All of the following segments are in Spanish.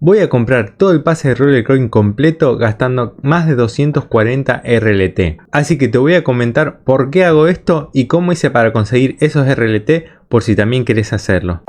Voy a comprar todo el pase de Rollercoin completo gastando más de 240 RLT. Así que te voy a comentar por qué hago esto y cómo hice para conseguir esos RLT por si también querés hacerlo.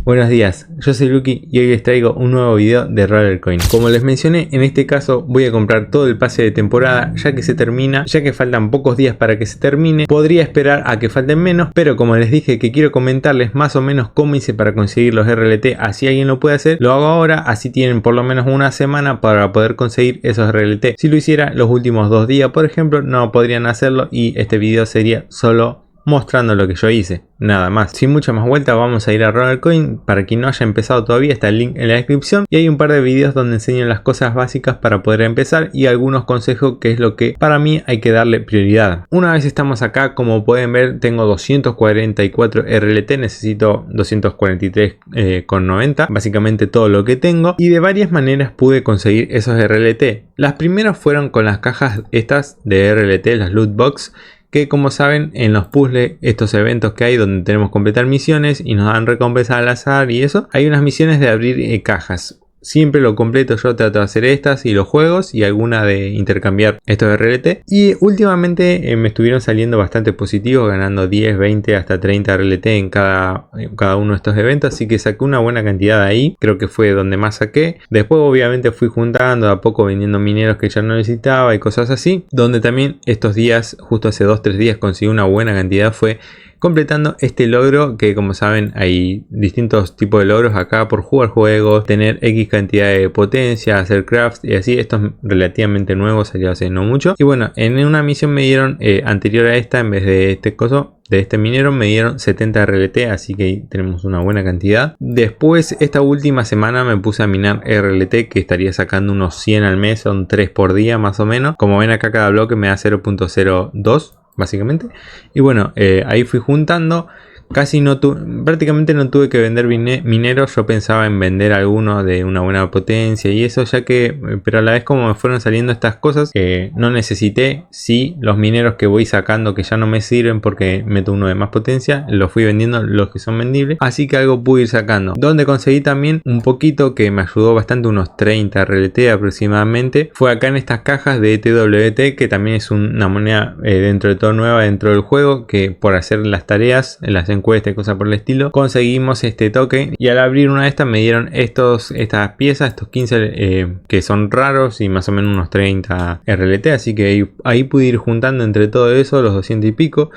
Buenos días, yo soy Lucky y hoy les traigo un nuevo video de Rollercoin. Como les mencioné, en este caso voy a comprar todo el pase de temporada ya que se termina, ya que faltan pocos días para que se termine. Podría esperar a que falten menos, pero como les dije que quiero comentarles más o menos cómo hice para conseguir los RLT, así alguien lo puede hacer, lo hago ahora, así tienen por lo menos una semana para poder conseguir esos RLT. Si lo hiciera los últimos 2 días, por ejemplo, no podrían hacerlo y este video sería solo mostrando lo que yo hice, nada más. Sin mucha más vuelta vamos a ir a Rollercoin. Para quien no haya empezado todavía está el link en la descripción y hay un par de videos donde enseño las cosas básicas para poder empezar y algunos consejos que es lo que para mí hay que darle prioridad. Una vez estamos acá, como pueden ver, tengo 244 RLT, necesito 243,90, básicamente todo lo que tengo, y de varias maneras pude conseguir esos RLT. Las primeras fueron con las cajas estas de RLT, las loot box, que como saben en los puzzles, estos eventos que hay donde tenemos que completar misiones y nos dan recompensas al azar y eso, hay unas misiones de abrir cajas. Siempre lo completo, yo trato de hacer estas y los juegos y alguna de intercambiar estos RLT. Y últimamente me estuvieron saliendo bastante positivos, ganando 10, 20 hasta 30 RLT en cada uno de estos eventos. Así que saqué una buena cantidad de ahí, creo que fue donde más saqué. Después obviamente fui juntando a poco, vendiendo mineros que ya no necesitaba y cosas así. Donde también estos días, justo hace 2-3 días conseguí una buena cantidad, fue completando este logro, que como saben hay distintos tipos de logros acá por jugar juegos, tener X cantidad de potencia, hacer crafts y así. Esto es relativamente nuevo, salió hace no mucho. Y bueno, en una misión me dieron, anterior a esta, en vez de este coso, de este minero, me dieron 70 RLT, así que tenemos una buena cantidad. Después esta última semana me puse a minar RLT, que estaría sacando unos 100 al mes, son 3 por día más o menos. Como ven acá cada bloque me da 0.02 básicamente, y bueno, ahí fui juntando. Prácticamente no tuve que vender mineros. Yo pensaba en vender algunos de una buena potencia y eso, ya que, pero a la vez como me fueron saliendo estas cosas, no necesité. Sí, los mineros que voy sacando que ya no me sirven porque meto uno de más potencia, los fui vendiendo los que son vendibles, así que algo pude ir sacando. Donde conseguí también un poquito que me ayudó bastante, unos 30 RLT aproximadamente, fue acá en estas cajas de TWT, que también es una moneda dentro de todo nueva dentro del juego, que por hacer las tareas, las encuestas y cosas por el estilo, conseguimos este token, y al abrir una de estas me dieron estas piezas, estos 15 que son raros, y más o menos unos 30 RLT, así que ahí pude ir juntando entre todo eso los 200 y pico.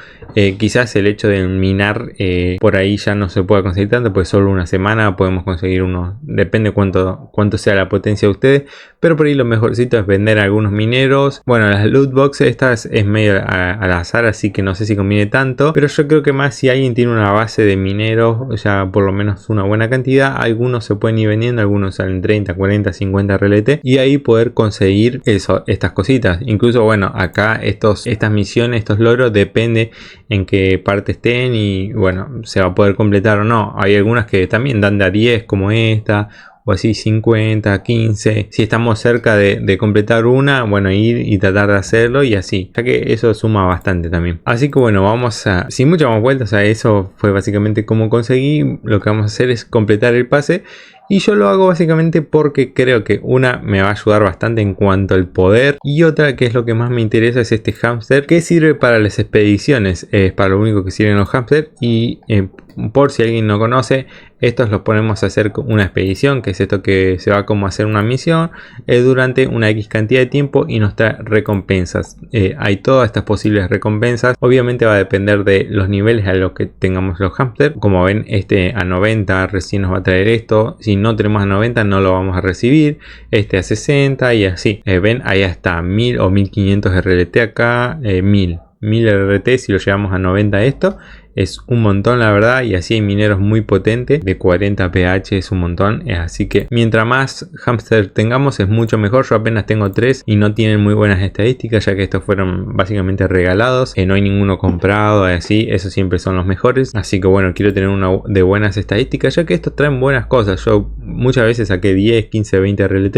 Quizás el hecho de minar por ahí ya no se pueda conseguir tanto, pues solo una semana podemos conseguir unos, depende cuánto sea la potencia de ustedes, pero por ahí lo mejorcito es vender algunos mineros. Bueno, las loot boxes estas es medio al azar, así que no sé si conviene tanto, pero yo creo que más si alguien tiene una base de mineros, ya por lo menos una buena cantidad, algunos se pueden ir vendiendo, algunos salen 30, 40, 50 RLT, y ahí poder conseguir estas cositas. Incluso bueno, acá estas misiones, estos logros, depende en qué parte estén y bueno, se va a poder completar o no. Hay algunas que también dan de a 10 como esta, o así 50, 15. Si estamos cerca de completar una, bueno, ir y tratar de hacerlo y así, ya que eso suma bastante también. Así que bueno, vamos a, sin muchas más vueltas, eso fue básicamente como conseguí. Lo que vamos a hacer es completar el pase. Y yo lo hago básicamente porque creo que una me va a ayudar bastante en cuanto al poder, y otra, que es lo que más me interesa, es este hámster, que sirve para las expediciones. Es para lo único que sirven los hámsters. Y por si alguien no conoce, estos los ponemos a hacer una expedición, que es esto que se va como a hacer una misión durante una X cantidad de tiempo y nos trae recompensas. Hay todas estas posibles recompensas. Obviamente va a depender de los niveles a los que tengamos los hámsters. Como ven, este a 90 recién nos va a traer esto. Si no tenemos a 90 no lo vamos a recibir. Este a 60 y así. Ven, ahí está 1000 o 1500 RLT acá. 1000 RLT si lo llevamos a 90 esto. Es un montón la verdad, y así hay mineros muy potentes de 40 pH, es un montón. Así que mientras más hámster tengamos es mucho mejor. Yo apenas tengo 3 y no tienen muy buenas estadísticas, ya que estos fueron básicamente regalados. No hay ninguno comprado, así, esos siempre son los mejores. Así que bueno, quiero tener una de buenas estadísticas, ya que estos traen buenas cosas. Yo muchas veces saqué 10, 15, 20 RLT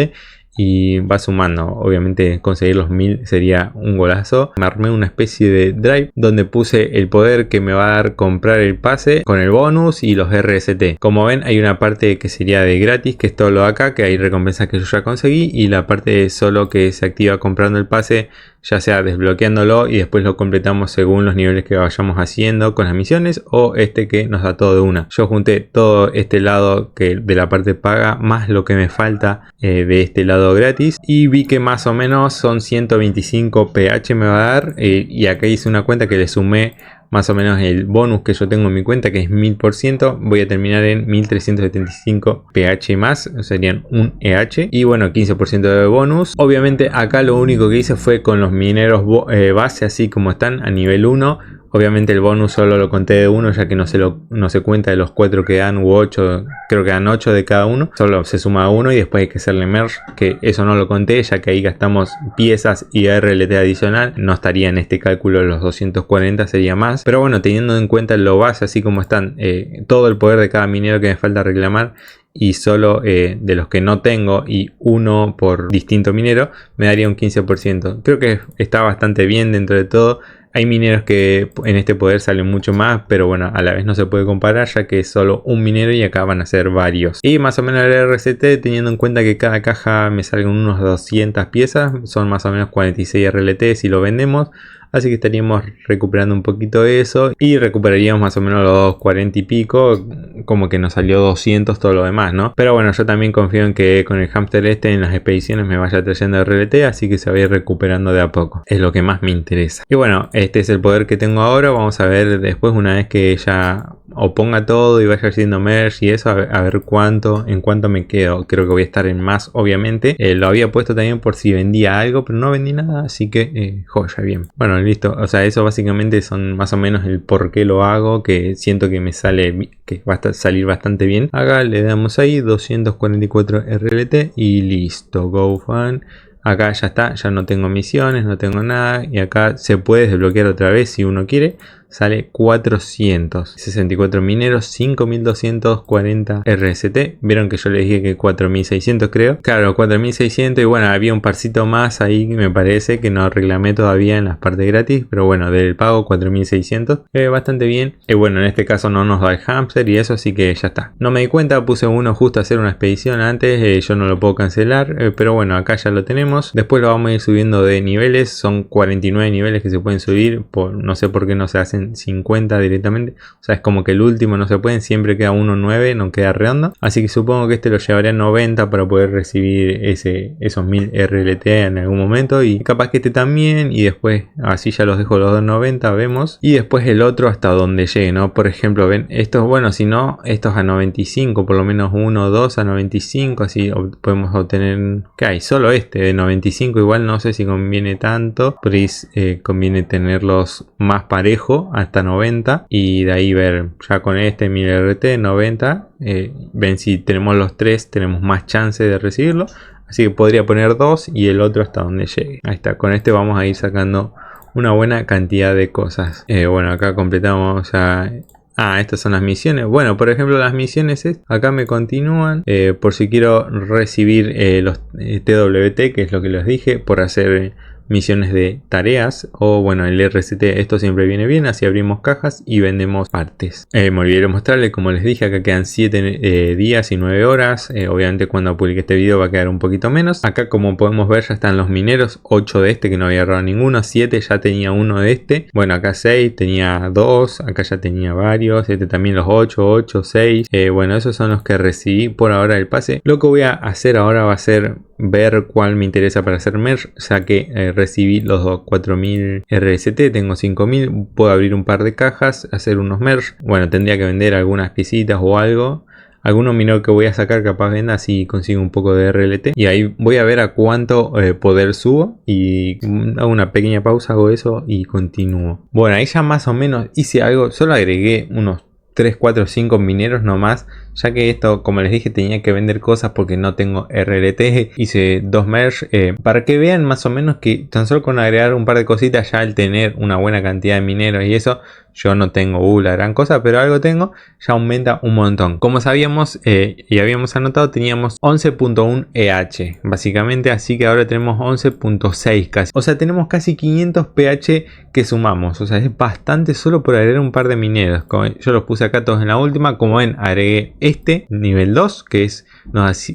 y va sumando. Obviamente conseguir los 1000 sería un golazo. Me armé una especie de drive donde puse el poder que me va a dar comprar el pase con el bonus y los RST. Como ven, hay una parte que sería de gratis, que es todo lo de acá, que hay recompensas que yo ya conseguí, y la parte solo que se activa comprando el pase, ya sea desbloqueándolo y después lo completamos según los niveles que vayamos haciendo con las misiones, o este que nos da todo de una. Yo junté todo este lado que de la parte paga más lo que me falta de este lado gratis, y vi que más o menos son 125 PH me va a dar, y acá hice una cuenta que le sumé más o menos el bonus que yo tengo en mi cuenta, que es 1000%. Voy a terminar en 1375 PH más, serían un EH, y bueno, 15% de bonus. Obviamente acá lo único que hice fue con los mineros base, así como están a nivel 1. Obviamente el bonus solo lo conté de uno, ya que no se cuenta de los 4 que dan, u 8, creo que dan 8 de cada uno. Solo se suma a uno y después hay que hacerle merge, que eso no lo conté, ya que ahí gastamos piezas y RLT adicional. No estaría en este cálculo los 240, sería más. Pero bueno, teniendo en cuenta lo base, así como están, todo el poder de cada minero que me falta reclamar, y solo de los que no tengo y uno por distinto minero, me daría un 15%. Creo que está bastante bien dentro de todo. Hay mineros que en este poder salen mucho más, pero bueno, a la vez no se puede comparar, ya que es solo un minero y acá van a ser varios. Y más o menos el RCT, teniendo en cuenta que cada caja me salgan unos 200 piezas, son más o menos 46 RLT si lo vendemos. Así que estaríamos recuperando un poquito eso, y recuperaríamos más o menos los 40 y pico, como que nos salió 200 todo lo demás, ¿no? Pero bueno, yo también confío en que con el hámster este en las expediciones me vaya trayendo RLT, así que se va a ir recuperando de a poco. Es lo que más me interesa. Y bueno, este es el poder que tengo ahora. Vamos a ver después, una vez que ya oponga todo y vaya haciendo merge y eso, a ver en cuánto me quedo. Creo que voy a estar en más, obviamente. Lo había puesto también por si vendía algo, pero no vendí nada, así que joya, bien. Bueno, listo, o sea, eso básicamente son más o menos el por qué lo hago, que siento que me sale, que va a salir bastante bien. Acá le damos ahí 244 RLT y listo, go fan. Acá ya está, ya no tengo misiones, no tengo nada, y acá se puede desbloquear otra vez si uno quiere. Sale 464 mineros, 5240 RST. Vieron que yo les dije que 4600, creo. Claro, 4600, y bueno, había un parcito más ahí, me parece, que no reclamé todavía en las partes gratis, pero bueno, del pago 4600, bastante bien. Y bueno, en este caso no nos da el hamster y eso, así que ya está. No me di cuenta, puse uno justo a hacer una expedición antes, yo no lo puedo cancelar, pero bueno, acá ya lo tenemos. Después lo vamos a ir subiendo de niveles, son 49 niveles que se pueden subir, no sé por qué no se hacen 50 directamente, o sea, es como que el último no se pueden, siempre queda uno 9, no queda redondo, así que supongo que este lo llevaría a 90 para poder recibir esos 1000 RLT en algún momento, y capaz que este también, y después así ya los dejo los 290, vemos, y después el otro hasta donde llegue, ¿no? Por ejemplo, ven, estos, bueno, si no, estos a 95, por lo menos 1 o 2 a 95, así podemos obtener, ¿qué hay? Solo este de 95, igual no sé si conviene tanto, pero conviene tenerlos más parejo hasta 90, y de ahí ver ya con este 1000 RT 90, ven, si tenemos los 3 tenemos más chance de recibirlo, así que podría poner 2 y el otro hasta donde llegue. Ahí está, con este vamos a ir sacando una buena cantidad de cosas. Bueno, acá completamos ya. Estas son las misiones. Bueno, por ejemplo, las misiones acá me continúan, por si quiero recibir los TWT, que es lo que les dije, por hacer misiones de tareas, o bueno, el RCT, esto siempre viene bien, así abrimos cajas y vendemos partes. Me olvidé de mostrarles, como les dije, acá quedan 7 días y 9 horas, obviamente cuando publique este video va a quedar un poquito menos. Acá, como podemos ver, ya están los mineros, 8 de este que no había agarrado ninguno, 7 ya tenía uno de este, bueno, acá 6, tenía 2, acá ya tenía varios, este también los 8, 6, bueno, esos son los que recibí por ahora del pase. Lo que voy a hacer ahora va a ser ver cuál me interesa para hacer merge, ya que recibí los 4000 RST, tengo 5000, puedo abrir un par de cajas, hacer unos merge. Bueno, tendría que vender algunas piecitas o algo, algunos minero que voy a sacar, capaz venda, así consigo un poco de RLT, y ahí voy a ver a cuánto poder subo, y hago una pequeña pausa, hago eso y continúo. Bueno, ahí ya más o menos hice algo, solo agregué unos 3, 4, 5 mineros nomás, ya que esto, como les dije, tenía que vender cosas porque no tengo RLT. Hice 2 merge, para que vean más o menos que tan solo con agregar un par de cositas, ya al tener una buena cantidad de mineros y eso, yo no tengo la gran cosa, pero algo tengo, ya aumenta un montón. Como sabíamos y habíamos anotado, teníamos 11.1 EH básicamente, así que ahora tenemos 11.6 casi. O sea, tenemos casi 500 pH que sumamos, o sea, es bastante solo por agregar un par de mineros. Yo los puse acá todos en la última. Como ven, agregué este nivel 2 que es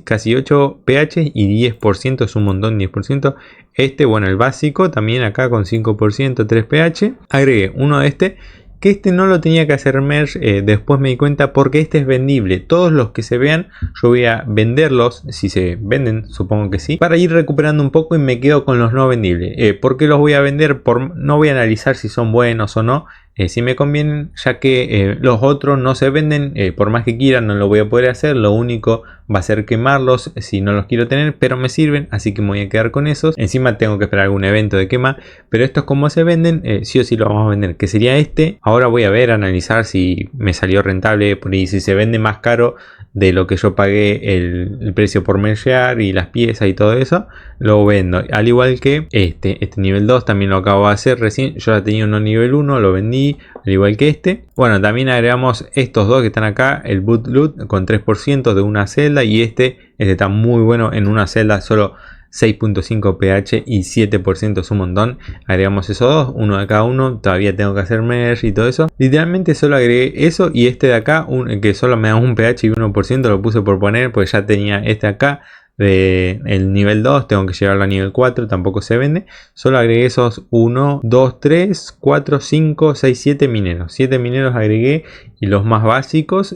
casi 8 pH y 10%, es un montón, 10%. Este, bueno, el básico también acá con 5%, 3 pH. Agregué uno de este, que este no lo tenía que hacer merge, después me di cuenta porque este es vendible. Todos los que se vean yo voy a venderlos, si se venden, supongo que sí, para ir recuperando un poco y me quedo con los no vendibles. ¿Por qué los voy a vender? No voy a analizar si son buenos o no. Si me convienen, ya que los otros no se venden, por más que quieran no lo voy a poder hacer. Lo único va a ser quemarlos si no los quiero tener, pero me sirven, así que me voy a quedar con esos. Encima tengo que esperar algún evento de quema, pero estos como se venden, sí o sí lo vamos a vender, que sería este. Ahora voy a ver, analizar si me salió rentable, por ahí si se vende más caro de lo que yo pagué el precio por mergear y las piezas y todo eso, lo vendo. Al igual que este nivel 2 también lo acabo de hacer recién. Yo ya tenía uno nivel 1, lo vendí, al igual que este. Bueno, también agregamos estos dos que están acá, el boot loot con 3% de una celda, y este está muy bueno en una celda, solo 6.5 pH y 7% es un montón. Agregamos esos dos, uno de cada uno. Todavía tengo que hacer merge y todo eso. Literalmente solo agregué eso y este de acá, que solo me da un pH y 1%, lo puse por poner, pues ya tenía este acá de el nivel 2, tengo que llevarlo a nivel 4, tampoco se vende. Solo agregué esos 1, 2, 3, 4, 5, 6, 7 mineros. 7 mineros agregué, y los más básicos,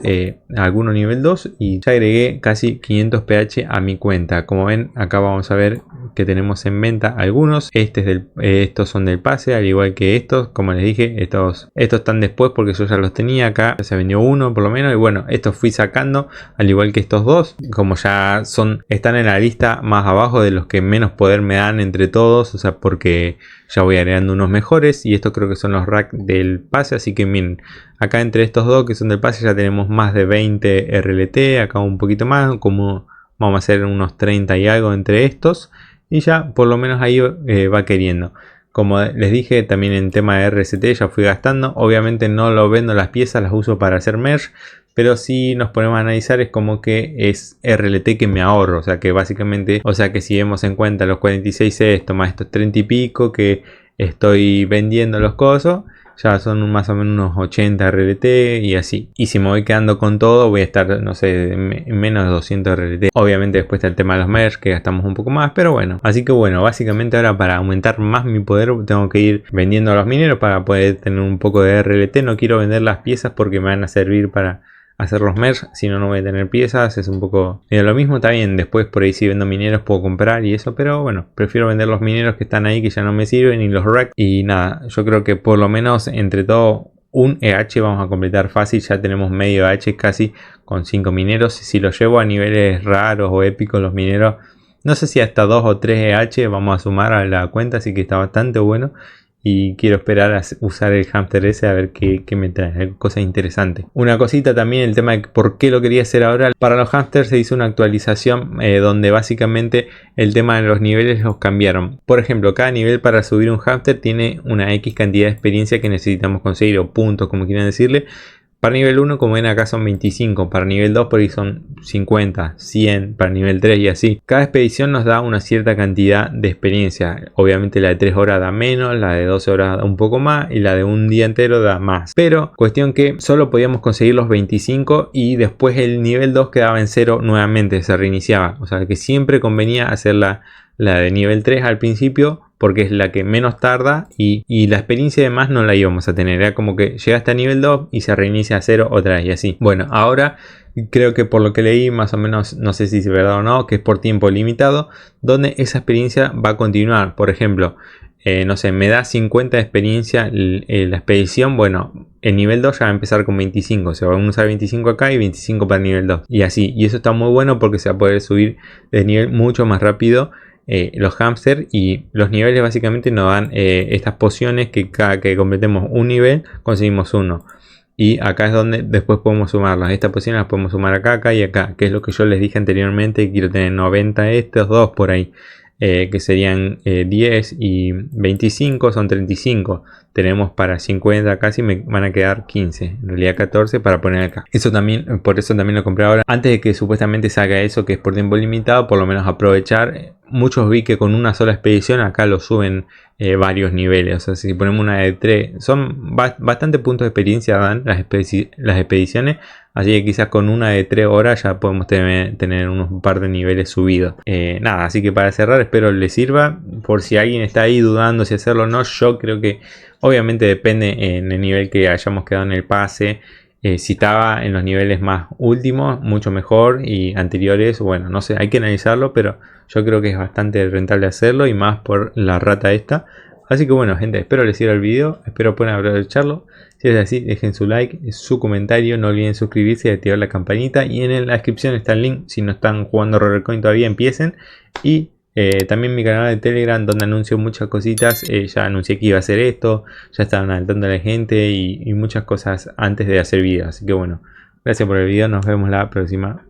algunos nivel 2, y ya agregué casi 500 pH a mi cuenta. Como ven, acá vamos a ver que tenemos en venta algunos. Estos son del pase, al igual que estos. Como les dije, estos están después porque yo ya los tenía. Acá se vendió uno por lo menos, y bueno, estos fui sacando, al igual que estos dos, como ya están en la lista más abajo de los que menos poder me dan entre todos, o sea, porque ya voy agregando unos mejores, y estos creo que son los racks del pase. Así que miren, acá entre estos dos que son del pase ya tenemos más de 20 RLT, acá un poquito más, como vamos a hacer unos 30 y algo entre estos, y ya por lo menos ahí va queriendo. Como les dije, también en tema de RST ya fui gastando. Obviamente no lo vendo las piezas, las uso para hacer merge, pero si nos ponemos a analizar es como que es RLT que me ahorro. O sea que básicamente, si vemos en cuenta los 46 esto más estos 30 y pico que estoy vendiendo los cosos, ya son más o menos unos 80 RLT y así. Y si me voy quedando con todo, voy a estar, no sé, menos de 200 RLT. Obviamente después está el tema de los merge, que gastamos un poco más, pero bueno. Así que bueno, básicamente ahora para aumentar más mi poder tengo que ir vendiendo a los mineros para poder tener un poco de RLT. No quiero vender las piezas porque me van a servir para hacer los merge, si no, no voy a tener piezas. Es un poco lo mismo. Está bien, después por ahí si vendo mineros puedo comprar y eso, pero bueno, prefiero vender los mineros que están ahí, que ya no me sirven, y los racks. Y nada, yo creo que por lo menos entre todo un EH vamos a completar fácil. Ya tenemos medio EH casi con 5 mineros. Si los llevo a niveles raros o épicos los mineros, no sé si hasta 2 o 3 EH vamos a sumar a la cuenta, así que está bastante bueno. Y quiero esperar a usar el hámster ese a ver qué me trae, cosas interesantes. Una cosita también, el tema de por qué lo quería hacer ahora. Para los hámsters se hizo una actualización donde básicamente el tema de los niveles los cambiaron. Por ejemplo, cada nivel para subir un hámster tiene una X cantidad de experiencia que necesitamos conseguir, o puntos, como quieran decirle. Para nivel 1, como ven acá, son 25. Para nivel 2 por ahí son 50, 100. Para nivel 3 y así. Cada expedición nos da una cierta cantidad de experiencia. Obviamente la de 3 horas da menos, la de 12 horas da un poco más, y la de un día entero da más. Pero cuestión que solo podíamos conseguir los 25, y después el nivel 2 quedaba en 0 nuevamente, se reiniciaba. O sea que siempre convenía hacer la de nivel 3 al principio, porque es la que menos tarda, y la experiencia de más no la íbamos a tener. Era como que llegaste a nivel 2 y se reinicia a 0 otra vez y así. Bueno, ahora creo que por lo que leí, más o menos, no sé si es verdad o no, que es por tiempo limitado, donde esa experiencia va a continuar. Por ejemplo, no sé, me da 50 de experiencia la expedición. Bueno, el nivel 2 ya va a empezar con 25. Se van a usar 25 acá y 25 para el nivel 2. Y así. Y eso está muy bueno porque se va a poder subir de nivel mucho más rápido los hámster. Y los niveles básicamente nos dan estas pociones que cada que completemos un nivel conseguimos uno. Y acá es donde después podemos sumarlas. Estas pociones las podemos sumar acá, acá y acá. Que es lo que yo les dije anteriormente. Quiero tener 90 estos dos por ahí. Que serían 10 y 25 son 35. tenemos para 50 casi, me van a quedar 15, en realidad 14 para poner acá. Eso también, por eso también lo compré ahora, antes de que supuestamente salga eso que es por tiempo limitado, por lo menos aprovechar. Muchos vi que con una sola expedición acá lo suben varios niveles, o sea, si ponemos una de 3, son bastante puntos de experiencia dan las expediciones, así que quizás con una de 3 horas ya podemos tener unos par de niveles subidos. Nada, así que para cerrar espero les sirva, por si alguien está ahí dudando si hacerlo o no. Yo creo que obviamente depende en el nivel que hayamos quedado en el pase. Si estaba en los niveles más últimos, mucho mejor, y anteriores, bueno, no sé, hay que analizarlo, pero yo creo que es bastante rentable hacerlo, y más por la rata esta. Así que bueno, gente, espero les sirva el video, espero puedan aprovecharlo. Si es así, dejen su like, su comentario, no olviden suscribirse y activar la campanita, y en la descripción está el link. Si no están jugando Rollercoin todavía, empiecen. Y también mi canal de Telegram, donde anuncio muchas cositas. Ya anuncié que iba a hacer esto, ya estaban al tanto de la gente, y muchas cosas antes de hacer videos. Así que bueno, gracias por el video, nos vemos la próxima.